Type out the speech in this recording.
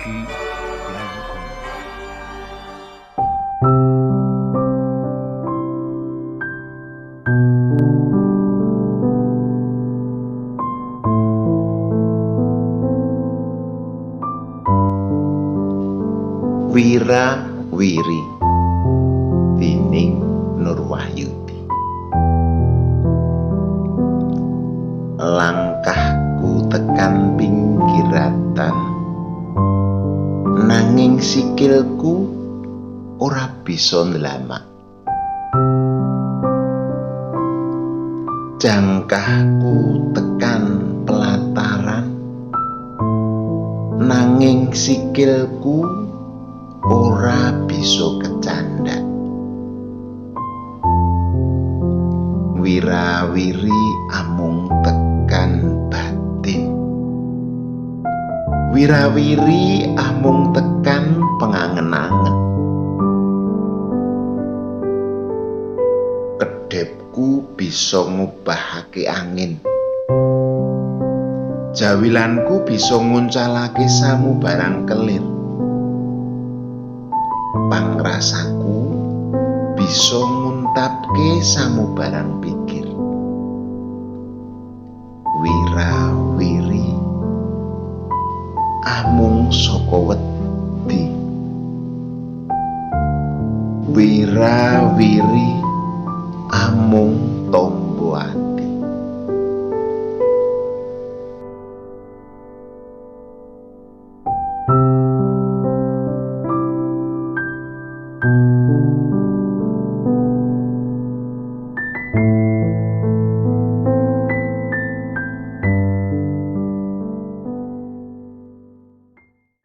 dumugi Blangkon. Wira-wiri déning Nurwahyudi. Langkahku tekan pinggiratan, nanging sikilku ora bisa ndlamak. Jangkahku tekan pelataran, nanging sikilku ora bisa kecandhak. Wira-wiri amung tekan batin, wira-wiri amung tekan pengangen-angen. Kedhepku bisa ngubahake angin, jawilanku bisa nguncalake samubarang kelir. Pangrasaku bisa nguntapke samubarang pikir. Wira-wiri amung saka wedi, wira-wiri amung tombo ati.